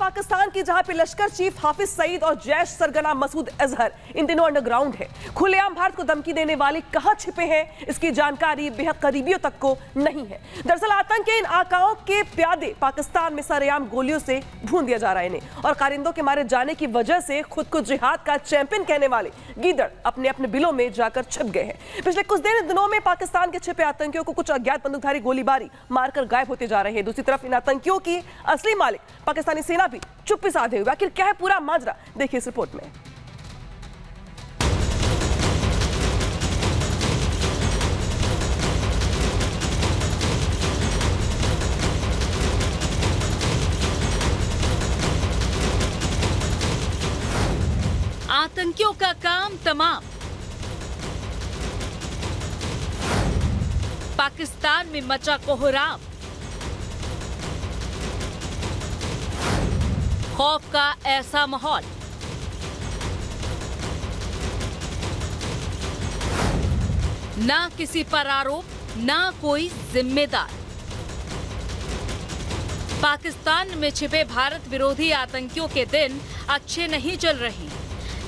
पाकिस्तान की, जहां पे लश्कर चीफ हाफिज सईद और जैश सरगना मसूद अजहर इन दिनों अंडरग्राउंड है। खुलेआम भारत को धमकी देने वाले कहां छिपे हैं, इसकी जानकारी बेहद करीबियों तक को नहीं है। दरअसल आतंक के इन आकाओं के प्यादे पाकिस्तान में सरेआम गोलियों से भून दिया जा रहा है इन्हें, और कारिंदों के मारे जाने की वजह से खुद को जिहाद का चैंपियन कहने वाले गीदड़ अपने अपने बिलों में जाकर छिप गए हैं। पिछले कुछ दिनों में पाकिस्तान के छिपे आतंकियों को कुछ अज्ञात बंदूकधारी गोलीबारी मारकर गायब होते जा रहे हैं। दूसरी तरफ इन आतंकियों की असली मालिक पाकिस्तानी सेना भी चुप्पी साधे हुए। आखिर क्या है पूरा माजरा, देखिए इस रिपोर्ट में। आतंकियों का काम तमाम। पाकिस्तान में मचा कोहराम। खौफ का ऐसा माहौल। ना किसी पर आरोप, ना कोई जिम्मेदार। पाकिस्तान में छिपे भारत विरोधी आतंकियों के दिन अच्छे नहीं चल रहे।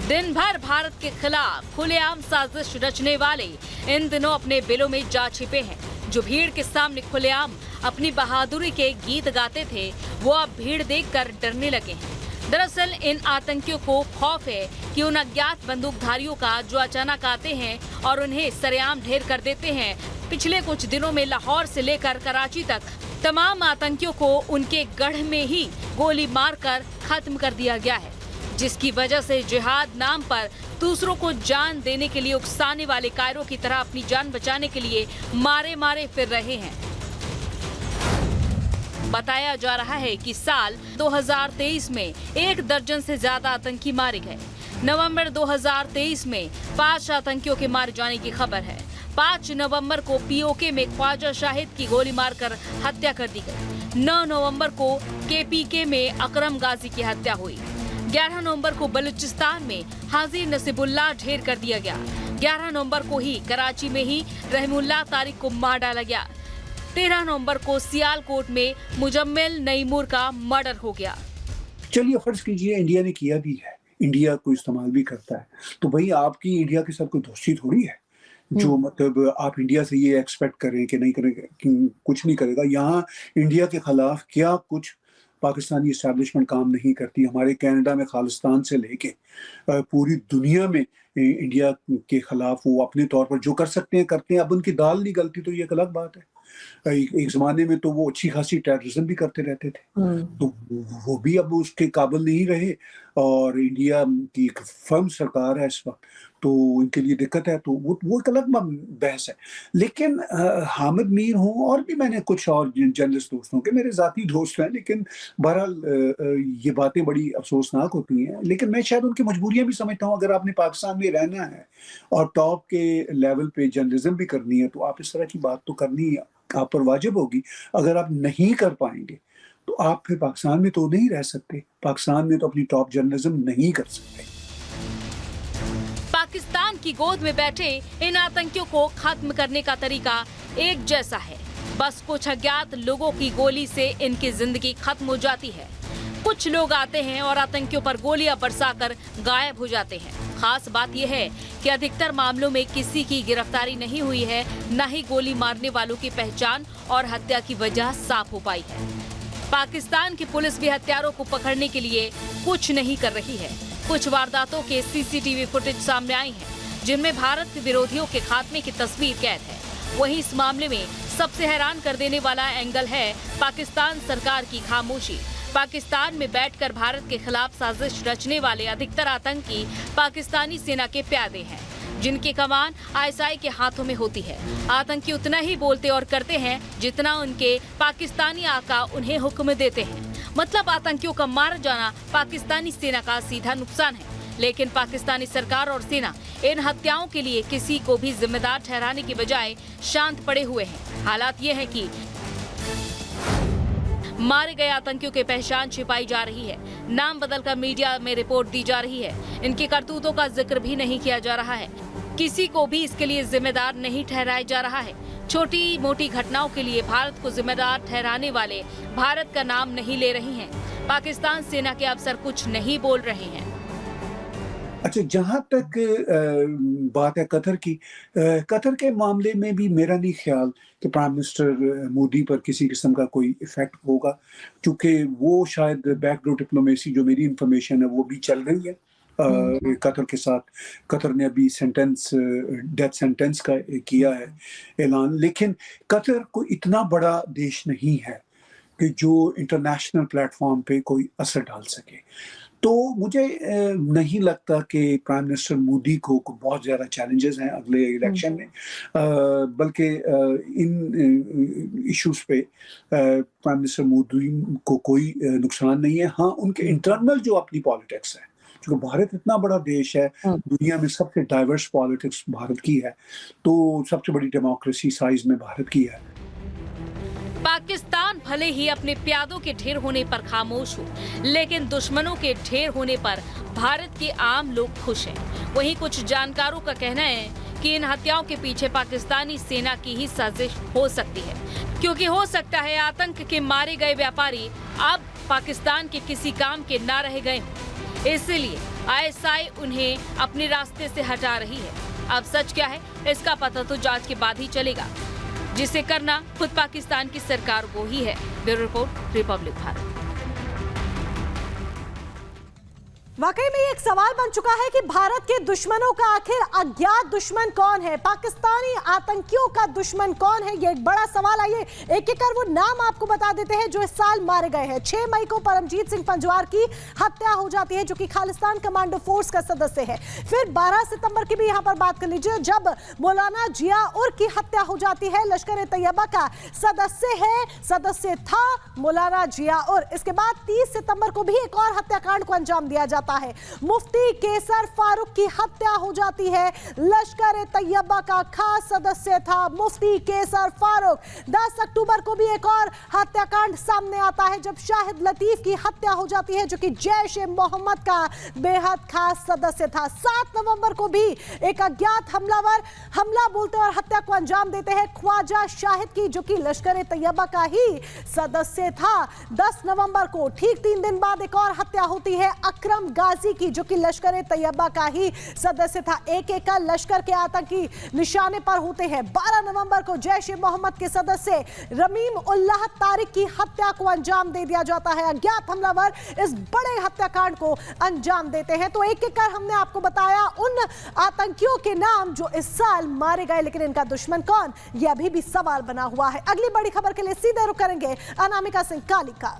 दिन भर भारत के खिलाफ खुलेआम साजिश रचने वाले इन दिनों अपने बिलों में जा छिपे हैं। जो भीड़ के सामने खुलेआम अपनी बहादुरी के गीत गाते थे, वो अब भीड़ देखकर डरने लगे हैं। दरअसल इन आतंकियों को खौफ है कि उन अज्ञात बंदूकधारियों का जो अचानक आते हैं और उन्हें सरेआम ढेर कर देते हैं। पिछले कुछ दिनों में लाहौर से लेकर कराची तक तमाम आतंकियों को उनके गढ़ में ही गोली मारकर खत्म कर दिया गया है, जिसकी वजह से जिहाद नाम पर दूसरों को जान देने के लिए उकसाने वाले कायरों की तरह अपनी जान बचाने के लिए मारे मारे फिर रहे हैं। बताया जा रहा है कि साल 2023 में 1 दर्जन से ज्यादा आतंकी मारे गए। नवंबर 2023 में 5 आतंकियों के मारे जाने की खबर है। 5 नवंबर को पीओके में ख्वाजा शाहिद की गोली मारकर हत्या कर दी गई। 9 नवंबर को केपीके में अकरम गाजी की हत्या हुई। 11 नवंबर को बलूचिस्तान में हाजी नसीबुल्लाह ढेर कर दिया गया। 11 नवंबर को ही कराची में ही रहमुल्लाह तारिक को मार डाला गया। 13 नवंबर को सियालकोट में मुजम्मिल नईमुर का मर्डर हो गया। चलिए फर्ज कीजिए इंडिया ने किया भी है, इंडिया को इस्तेमाल भी करता है, तो भाई आपकी इंडिया के साथ कोई दोस्ती थोड़ी है जो मतलब आप इंडिया से ये एक्सपेक्ट करें कि नहीं करेंगे, कि कुछ नहीं करेगा। यहाँ इंडिया के खिलाफ क्या कुछ पाकिस्तानी इस्टेब्लिशमेंट काम नहीं करती। हमारे कनाडा में खालिस्तान से लेके पूरी दुनिया में इंडिया के खिलाफ वो अपने तौर पर जो कर सकते हैं करते हैं। अब उनकी दाल नहीं गलती तो ये एक अलग बात है। एक जमाने में तो वो अच्छी खासी टेररिज्म भी करते रहते थे, तो वो भी अब उसके काबिल नहीं रहे, और इंडिया की एक फर्म सरकार है इस वक्त, तो इनके लिए दिक्कत है। तो वो एक अलग बहस है। लेकिन हामिद मीर हूँ और भी मैंने कुछ और जर्नलिस्ट दोस्तों के, मेरे ज़ाती दोस्त हैं, लेकिन बहरहाल ये बातें बड़ी अफसोसनाक होती हैं। लेकिन मैं शायद उनकी मजबूरियां भी समझता हूँ। अगर आपने पाकिस्तान में रहना है और टॉप के लेवल पे जर्नलिज्म भी करनी है, तो आप इस तरह की बात तो करनी आप पर वाजिब होगी। अगर आप नहीं कर पाएंगे तो आप फिर पाकिस्तान में तो नहीं रह सकते, पाकिस्तान में तो अपनी टॉप जर्नलिज्म नहीं कर सकते। पाकिस्तान की गोद में बैठे इन आतंकियों को खत्म करने का तरीका एक जैसा है। बस कुछ अज्ञात लोगों की गोली से इनकी जिंदगी खत्म हो जाती है। कुछ लोग आते हैं और आतंकियों पर गोलियां बरसाकर गायब हो जाते हैं। खास बात यह है कि अधिकतर मामलों में किसी की गिरफ्तारी नहीं हुई है, न ही गोली मारने वालों की पहचान और हत्या की वजह साफ हो पाई है। पाकिस्तान की पुलिस भी हत्यारों को पकड़ने के लिए कुछ नहीं कर रही है। कुछ वारदातों के सीसीटीवी फुटेज सामने आई हैं, जिनमें भारत विरोधियों के खात्मे की तस्वीर कैद है। वहीं इस मामले में सबसे हैरान कर देने वाला एंगल है पाकिस्तान सरकार की खामोशी। पाकिस्तान में बैठकर भारत के खिलाफ साजिश रचने वाले अधिकतर आतंकी पाकिस्तानी सेना के प्यादे हैं, जिनकी कमान आईएसआई के हाथों में होती है। आतंकी उतना ही बोलते और करते हैं जितना उनके पाकिस्तानी आका उन्हें हुक्म देते हैं। मतलब आतंकियों का मारा जाना पाकिस्तानी सेना का सीधा नुकसान है। लेकिन पाकिस्तानी सरकार और सेना इन हत्याओं के लिए किसी को भी जिम्मेदार ठहराने की बजाय शांत पड़े हुए हैं। हालात ये है कि मारे गए आतंकियों की पहचान छिपाई जा रही है, नाम बदलकर मीडिया में रिपोर्ट दी जा रही है। इनकी करतूतों का जिक्र भी नहीं किया जा रहा है। किसी को भी इसके लिए जिम्मेदार नहीं ठहराया जा रहा है। छोटी मोटी घटनाओं के लिए भारत को जिम्मेदार ठहराने वाले भारत का नाम नहीं ले रही हैं। पाकिस्तान सेना के अफसर कुछ नहीं बोल रहे हैं। अच्छा, जहाँ तक बात है कतर की, कतर के मामले में भी मेरा नहीं ख्याल कि प्राइम मिनिस्टर मोदी पर किसी किस्म का कोई इफेक्ट होगा, क्योंकि वो शायद बैकडोर डिप्लोमेसी, जो मेरी इंफॉर्मेशन है, वो भी चल रही है कतर के साथ। कतर ने अभी डेथ सेंटेंस का किया है ऐलान, लेकिन कतर को इतना बड़ा देश नहीं है कि जो इंटरनेशनल प्लेटफॉर्म पे कोई असर डाल सके। तो मुझे नहीं लगता कि प्राइम मिनिस्टर मोदी को बहुत ज़्यादा चैलेंजेस हैं अगले इलेक्शन में, बल्कि इन इश्यूज़ पे प्राइम मिनिस्टर मोदी को कोई नुकसान नहीं है। हाँ, उनके इंटरनल जो अपनी पॉलिटिक्स है, क्योंकि भारत इतना बड़ा देश है, दुनिया में सबसे डाइवर्स पॉलिटिक्स भारत की है, तो सबसे बड़ी डेमोक्रेसी साइज में भारत की है। पाकिस्तान भले ही अपने प्यादों के ढेर होने पर खामोश हो, लेकिन दुश्मनों के ढेर होने पर भारत के आम लोग खुश हैं। वहीं कुछ जानकारों का कहना है कि इन हत्याओं के पीछे पाकिस्तानी सेना की ही साजिश हो सकती है, क्योंकि हो सकता है आतंक के मारे गए व्यापारी अब पाकिस्तान के किसी काम के ना रह गए हों, इसलिए ISI उन्हें अपने रास्ते से हटा रही है। अब सच क्या है, इसका पता तो जांच के बाद ही चलेगा, जिसे करना खुद पाकिस्तान की सरकार को ही है। Bureau report, Republic Bharat. वाकई में एक सवाल बन चुका है कि भारत के दुश्मनों का आखिर अज्ञात दुश्मन कौन है, पाकिस्तानी आतंकियों का दुश्मन कौन है, ये एक बड़ा सवाल। आइए एक एक कर वो नाम आपको बता देते हैं जो इस साल मारे गए हैं। 6 मई को परमजीत सिंह पंजवार की हत्या हो जाती है, जो कि खालिस्तान कमांडो फोर्स का सदस्य है। फिर 12 सितंबर की भी यहाँ पर बात कर लीजिए, जब मौलाना जिया उर की हत्या हो जाती है। लश्कर ए तैयबा का सदस्य था मौलाना जिया उर। इसके बाद 30 सितंबर को भी एक और हत्याकांड को अंजाम दिया जाता है। मुफ्ती केसर फारूक की हत्या हो जाती है। लश्कर ए तैयबा का खास सदस्य था मुफ्ती केसर फारूक। 10 अक्टूबर को भी एक और हत्याकांड सामने आता है, जब शाहिद लतीफ की हत्या हो जाती है, जो कि जैश ए मोहम्मद का बेहद खास सदस्य था। 7 नवंबर को भी एक अज्ञात हमलावर हमला बोलते और हत्या को अंजाम देते हैं ख्वाजा शाहिद की, जो कि लश्कर ए तैयबा का ही सदस्य था। 10 नवंबर को ठीक 3 दिन बाद एक और हत्या होती है अकरम गाजी की, जो कि लश्कर ए तैयबा का ही सदस्य था। एक एक लश्कर के आतंकी निशाने पर होते हैं। 12 नवंबर को जैश ए मोहम्मद के सदस्य रमीम उल्लाह तारिक की हत्या को अंजाम दे दिया जाता है। अज्ञात हमलावर इस बड़े हत्याकांड को अंजाम देते हैं। तो एक एक कर हमने आपको बताया उन आतंकियों के नाम जो इस साल मारे गए, लेकिन इनका दुश्मन कौन, यह अभी भी सवाल बना हुआ है। अगली बड़ी खबर के लिए सीधे रुक करेंगे अनामिका सिंह काली का।